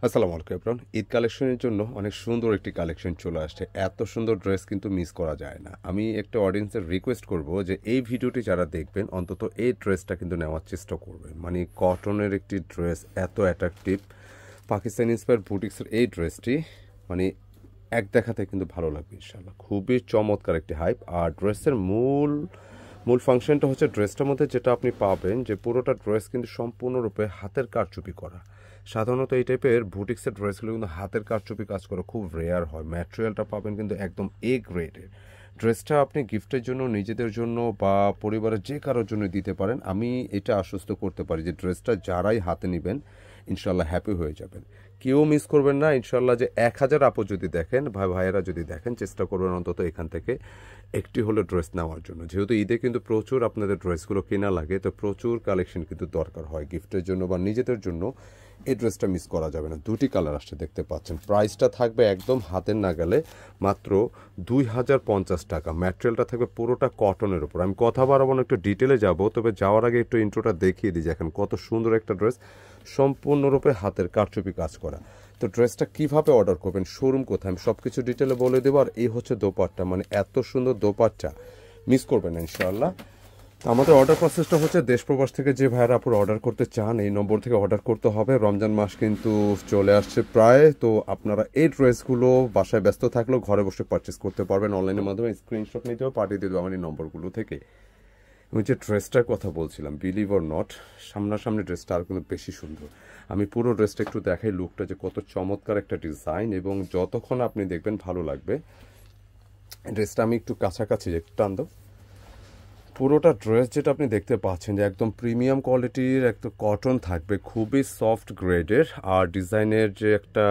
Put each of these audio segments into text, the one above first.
আসসালামু আলাইকুম এভরিওয়ান। ঈদ কালেকশনের জন্য অনেক সুন্দর একটি কালেকশন চলে আসছে। এত সুন্দর ড্রেস কিন্তু মিস করা যায় না। আমি একটা অডিয়েন্সের রিকোয়েস্ট করব যে এই ভিডিওটি যারা দেখবেন অন্তত এই ড্রেসটা কিন্তু নেওয়ার চেষ্টা করবেন। মানে কটনের একটি ড্রেস এত অ্যাট্রাকটিভ, পাকিস্তানি ইন্সপায়ার্ড বুটিক্সের এই ড্রেসটি মানে এক দেখাতে কিন্তু ভালো লাগবে ইনশাআল্লাহ। খুবই চমৎকার একটি হাইপ। আর ড্রেসের মূল ফাংশনটা হচ্ছে ড্রেসটার মধ্যে যেটা আপনি পাবেন যে পুরোটা ড্রেস কিন্তু সম্পূর্ণরূপে হাতের কারচুপি করা। সাধারণত এই টাইপের বুটিক্সের ড্রেসগুলো কিন্তু হাতের কারচুপি কাজ করা খুব রেয়ার হয়। ম্যাটেরিয়ালটা পাবেন কিন্তু একদম এ গ্রেডের। ড্রেসটা আপনি গিফটের জন্য, নিজেদের জন্য বা পরিবারের যে কারোর জন্য দিতে পারেন। আমি এটা আশ্বস্ত করতে পারি যে ড্রেসটা যারাই হাতে নেবেন ইনশাল্লাহ হ্যাপি হয়ে যাবেন। কেউ মিস করবেন না ইনশাল্লাহ। যে 1000 আপু যদি দেখেন, ভাইয়েরা যদি দেখেন, চেষ্টা করবেন অন্তত এখান থেকে একটি হলো ড্রেস নেওয়ার জন্য। যেহেতু ঈদে কিন্তু প্রচুর আপনাদের ড্রেসগুলো কেনা লাগে, তো প্রচুর কালেকশন কিন্তু দরকার হয় গিফটের জন্য বা নিজেদের জন্য। এই ড্রেসটা মিস করা যাবে না। দুটি কালার আসছে দেখতে পাচ্ছেন। প্রাইসটা থাকবে একদম হাতের নাগালে, মাত্র 2050 টাকা। ম্যাটেরিয়ালটা থাকবে পুরোটা কটনের উপর। আমি কথা বাড়াবো না, একটু ডিটেলে যাব, তবে যাওয়ার আগে একটু ইন্ট্রোটা দেখিয়ে দিই। দেখেন কত সুন্দর একটা ড্রেস, সম্পূর্ণরূপে হাতের কারচুপি কাজ করা। তো ড্রেসটা কিভাবে অর্ডার করবেন, শোরুম কোথায়, আমি সব কিছু ডিটেলে বলে দেবো। আর এই হচ্ছে দোপাট্টা, মানে এত সুন্দর দোপাট্টা মিস করবেন না ইনশাআল্লাহ। আমাদের অর্ডার প্রসেসটা হচ্ছে দেশ প্রবাস থেকে যে ভাইয়েরা আপনারা অর্ডার করতে চান এই নম্বর থেকে অর্ডার করতে হবে। রমজান মাস কিন্তু চলে আসছে প্রায়, তো আপনারা এই ড্রেসগুলো বাসায় ব্যস্ত থাকলেও ঘরে বসে পারচেস করতে পারবেন অনলাইনের মাধ্যমে। স্ক্রিনশট নিতেও পাঠিয়ে দেবো আমার এই নম্বরগুলো থেকে। আমি যে ড্রেসটার কথা বলছিলাম, বিলিভ অর নট, সামনাসামনি ড্রেসটা আর কিন্তু বেশি সুন্দর। আমি পুরো ড্রেসটা একটু দেখাই, লুকটা যে কত চমৎকার একটা ডিজাইন, এবং যতক্ষণ আপনি দেখবেন ভালো লাগবে। ড্রেসটা আমি একটু কাছাকাছি একটু টান দাও। পুরোটা ড্রেস যেটা আপনি দেখতে পাচ্ছেন যে একদম প্রিমিয়াম কোয়ালিটির একটা কটন থাকবে, খুবই সফট গ্রেডের। আর ডিজাইনের যে একটা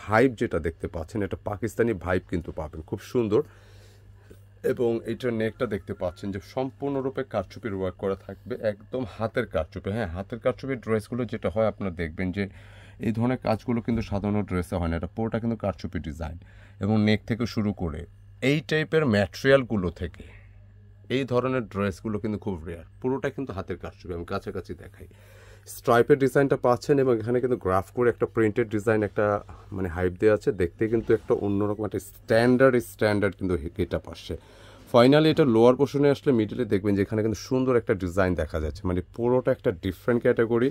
হাইপ যেটা দেখতে পাচ্ছেন, এটা পাকিস্তানি ভাইব কিন্তু পাবেন, খুব সুন্দর। এবং এইটার নেকটা দেখতে পাচ্ছেন যে সম্পূর্ণরূপে কারচুপির ওয়ার্ক করা থাকবে, একদম হাতের কারচুপি। হ্যাঁ, হাতের কারচুপির ড্রেসগুলো যেটা হয় আপনারা দেখবেন যে এই ধরনের কাজগুলো কিন্তু সাধারণ ড্রেসে হয় না। এটা পুরোটা কিন্তু কারচুপি ডিজাইন, এবং নেক থেকে শুরু করে এই টাইপের ম্যাটেরিয়ালগুলো থেকে এই ধরনের ড্রেসগুলো কিন্তু খুব রেয়ার। পুরোটা কিন্তু হাতের কারচুপি। আমি কাছাকাছি দেখাই, স্ট্রাইপের ডিজাইনটা পাচ্ছেন, এবং এখানে কিন্তু গ্রাফ করে একটা প্রিন্টেড ডিজাইন একটা মানে হাইপ দেওয়া আছে। দেখতে কিন্তু একটা অন্যরকম একটা স্ট্যান্ডার্ড কিন্তু এটা পাচ্ছে। ফাইনালি এটা লোয়ার পোর্শনে আসলে মিডিলে দেখবেন যে এখানে কিন্তু সুন্দর একটা ডিজাইন দেখা যাচ্ছে, মানে পুরোটা একটা ডিফারেন্ট ক্যাটাগরি।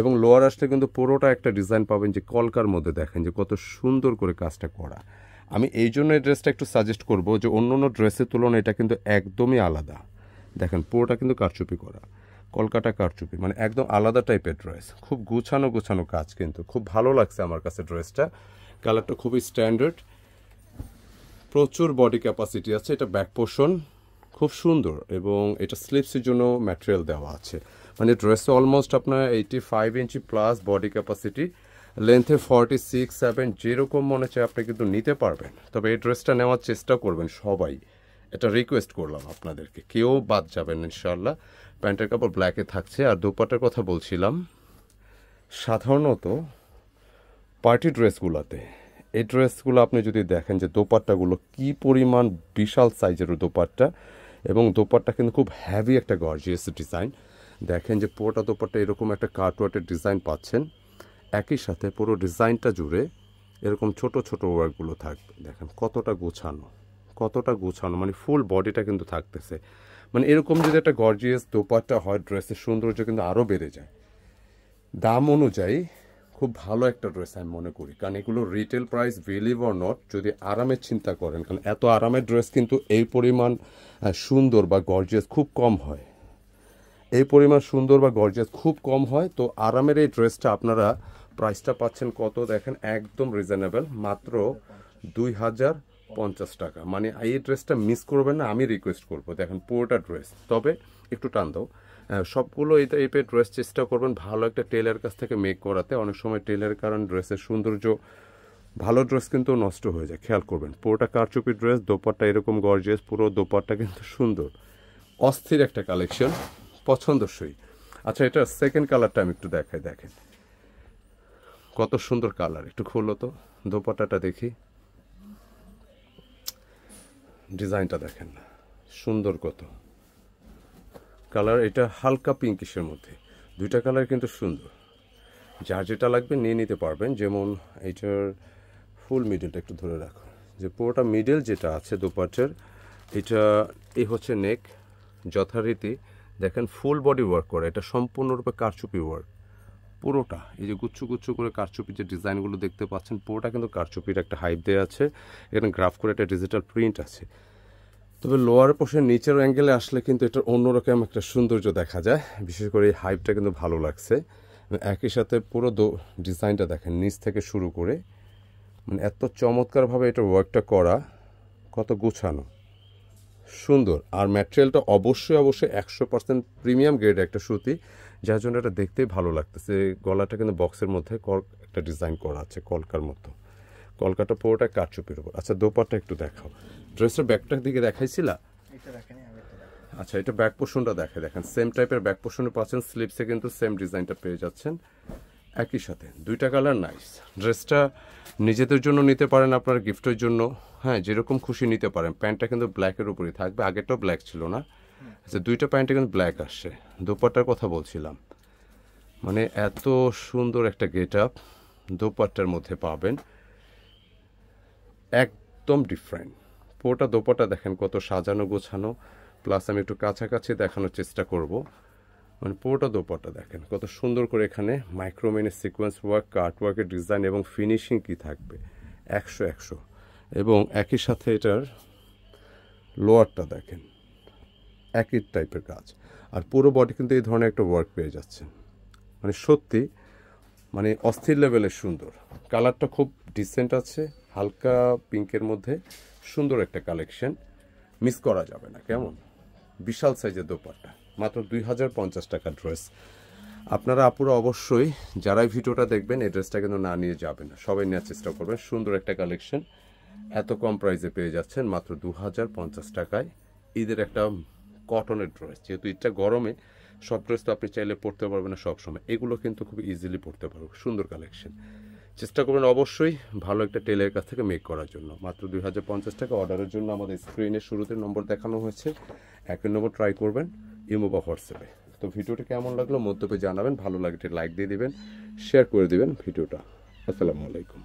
এবং লোয়ার আসলে কিন্তু পুরোটা একটা ডিজাইন পাবেন যে কলকার মধ্যে দেখেন যে কত সুন্দর করে কাজটা করা। আমি এই জন্য এই ড্রেসটা একটু সাজেস্ট করবো যে অন্য অন্য ড্রেসের তুলনায় এটা কিন্তু একদমই আলাদা। দেখেন পুরোটা কিন্তু কারচুপি করা, কলকাতা কারচুপি, মানে একদম আলাদা টাইপের ড্রেস। খুব গুছানো কাজ, কিন্তু খুব ভালো লাগছে আমার কাছে ড্রেসটা। কালারটা খুবই স্ট্যান্ডার্ড, প্রচুর বডি ক্যাপাসিটি আছে। এটা ব্যাক পোর্শন খুব সুন্দর, এবং এটা স্লিপসের জন্য ম্যাটেরিয়াল দেওয়া আছে। মানে ড্রেসে অলমোস্ট আপনার 85 ইঞ্চি প্লাস বডি ক্যাপাসিটি, লেন্থে 46-7, যেরকম মনে চায় আপনি কিন্তু নিতে পারবেন। তবে এই ড্রেসটা নেওয়ার চেষ্টা করবেন সবাই, এটা রিকোয়েস্ট করলাম আপনাদেরকে, কেউ বাদ যাবেন ইনশাল্লাহ। প্যান্টের কাপড় ব্ল্যাকে থাকছে। আর দোপাট্টার কথা বলছিলাম, সাধারণত পার্টি ড্রেসগুলোতে এই ড্রেসগুলো আপনি যদি দেখেন যে দোপাট্টাগুলো কি পরিমাণ বিশাল সাইজের দোপাট্টা, এবং দোপাট্টা কিন্তু খুব হ্যাভি একটা গর্জিয়াস ডিজাইন। দেখেন যে পুরোটা দোপাট্টা এরকম একটা কাটওয়ার্টের ডিজাইন পাচ্ছেন, একই সাথে পুরো ডিজাইনটা জুড়ে এরকম ছোট ছোট ওয়ার্কগুলো থাকবে। দেখেন কতটা গোছানো, মানে ফুল বডিটা কিন্তু থাকতেছে। মানে এরকম যদি একটা গর্জিয়াস দোপাট্টা হয়, ড্রেসের সৌন্দর্য কিন্তু আরও বেড়ে যায়। দাম অনুযায়ী খুব ভালো একটা ড্রেস আমি মনে করি, কারণ এগুলো retail price, believe or not, যদি আরামের চিন্তা করেন, কারণ এত আরামের ড্রেস কিন্তু এই পরিমাণ সুন্দর বা গর্জিয়াস খুব কম হয়। তো আরামের এই ড্রেসটা আপনারা প্রাইসটা পাচ্ছেন কত দেখেন, একদম রিজনেবল, মাত্র 2050 টাকা। মানে এই ড্রেসটা মিস করবেন না, আমি রিকোয়েস্ট করবো। দেখেন পুরোটা ড্রেস, তবে একটু টান দাও। সবগুলো এই টাইপের ড্রেস চেষ্টা করবেন ভালো একটা টেলার কাছ থেকে মেক করাতে। অনেক সময় টেলারের কারণ ড্রেসের সৌন্দর্য, ভালো ড্রেস কিন্তু নষ্ট হয়ে যায়, খেয়াল করবেন। পুরোটা কারচুপি ড্রেস, দোপাট্টা এরকম গর্জিয়াস, পুরো দোপাট্টা কিন্তু সুন্দর, অস্থির একটা কালেকশন, পছন্দসই। আচ্ছা, এটা সেকেন্ড কালারটা আমি একটু দেখাই। দেখেন কত সুন্দর কালার, একটু খুললো তো দোপাট্টাটা দেখি, ডিজাইনটা দেখেন সুন্দর কত। কালার এটা হালকা পিঙ্কিশের মধ্যে, দুইটা কালার কিন্তু সুন্দর। যার যেটা লাগবে নিয়ে নিতে পারবেন। যেমন এইটার ফুল মিডলটা একটু ধরে রাখো, যে পুরোটা মিডল যেটা আছে দোপাট্টার, এটা এই হচ্ছে নেক, যথারীতি দেখেন ফুল বডি ওয়ার্ক করে, এটা সম্পূর্ণরূপে কারচুপি ওয়ার্ক পুরোটা। এই যে গুচ্ছ গুচ্ছ করে কারচুপির যে ডিজাইনগুলো দেখতে পাচ্ছেন, পুরোটা কিন্তু কারচুপির একটা হাইপ দেওয়া আছে, এখানে গ্রাফ করে একটা ডিজিটাল প্রিন্ট আছে। তবে লোয়ার পোর্শন নিচের অ্যাঙ্গেলে আসলে কিন্তু এটার অন্যরকম একটা সৌন্দর্য দেখা যায়, বিশেষ করে এই হাইপটা কিন্তু ভালো লাগছে। একই সাথে পুরো ডিজাইনটা দেখেন নিচ থেকে শুরু করে, মানে এত চমৎকারভাবে এটা ওয়ার্কটা করা, কত গুছানো সুন্দর। আর ম্যাটেরিয়ালটা অবশ্যই 100% প্রিমিয়াম গ্রেড একটা সুতি, যার জন্য এটা দেখতেই ভালো লাগতেছে। গলাটা কিন্তু বক্সের মধ্যে একটা ডিজাইন করা আছে কলকার মতো, কলকাটা পুরোটা কারচুপির উপর। আচ্ছা দোপাট্টা একটু দেখাও, ড্রেসের ব্যাকটার দিকে দেখাইছিলা? আচ্ছা এটা ব্যাক পোর্শনটা দেখেন সেম টাইপের ব্যাক পোর্শনে পাচ্ছেন, স্লিপসে কিন্তু সেম ডিজাইনটা পেয়ে যাচ্ছেন। একই সাথে দুইটা কালার নাইস। ড্রেসটা নিজেদের জন্য নিতে পারেন, আপনার গিফটের জন্য, হ্যাঁ যেরকম খুশি নিতে পারেন। প্যান্টটা কিন্তু ব্ল্যাকের উপরই থাকবে, আগেরটাও ব্ল্যাক ছিল না। আচ্ছা দুইটা প্যান্টে কিন্তু ব্ল্যাক আসছে। দোপাট্টার কথা বলছিলাম, মানে এত সুন্দর একটা গেট আপ দোপাট্টার মধ্যে পাবেন, একদম ডিফারেন্ট। পুরোটা দোপাট্টা দেখেন কত সাজানো গোছানো, প্লাস আমি একটু কাছাকাছি দেখানোর চেষ্টা করব। মানে পুরোটা দোপাট্টা দেখেন কত সুন্দর করে, এখানে মাইক্রোমেনের সিকোয়েন্স ওয়ার্ক, কাট ওয়ার্কের ডিজাইন এবং ফিনিশিং কি থাকবে 100। এবং একই সাথে এটার লোয়ারটা দেখেন একই টাইপের কাজ, আর পুরো বডি কিন্তু এই ধরনের একটা ওয়ার্ক পেয়ে যাচ্ছেন। মানে সত্যি মানে অস্থির লেভেলের সুন্দর। কালারটা খুব ডিসেন্ট আছে, হালকা পিঙ্কের মধ্যে সুন্দর একটা কালেকশন, মিস করা যাবে না। কেমন বিশাল সাইজের দোপাট্টা, মাত্র 2050 টাকা ড্রেস। আপনারা আপুরা অবশ্যই যারাই ভিডিওটা দেখবেন এই ড্রেসটা কিন্তু না নিয়ে যাবেন না, সবাই নেওয়ার চেষ্টা করবেন। সুন্দর একটা কালেকশন এত কম প্রাইসে পেয়ে যাচ্ছেন মাত্র 2050 টাকায়। ঈদের একটা কটনের ড্রেস, যেহেতু ঈদটা গরমে সব ড্রেস তো আপনি চাইলে পরতে পারবেন না সবসময়, এগুলো কিন্তু খুব ইজিলি পরতে পারবো। সুন্দর কালেকশন, চেষ্টা করবেন অবশ্যই ভালো একটা টেলারের কাছ থেকে মেক করার জন্য। মাত্র 2050 টাকা। অর্ডারের জন্য আমাদের স্ক্রিনে শুরুতে নম্বর দেখানো হয়েছে, একই নম্বর ট্রাই করবেন ইমো বা হোয়াটসঅ্যাপে। তো ভিডিওটা কেমন লাগলো মন্তব্যে জানাবেন, ভালো লাগলে লাইক দিয়ে দিবেন, শেয়ার করে দিবেন ভিডিওটা। আসসালামু আলাইকুম।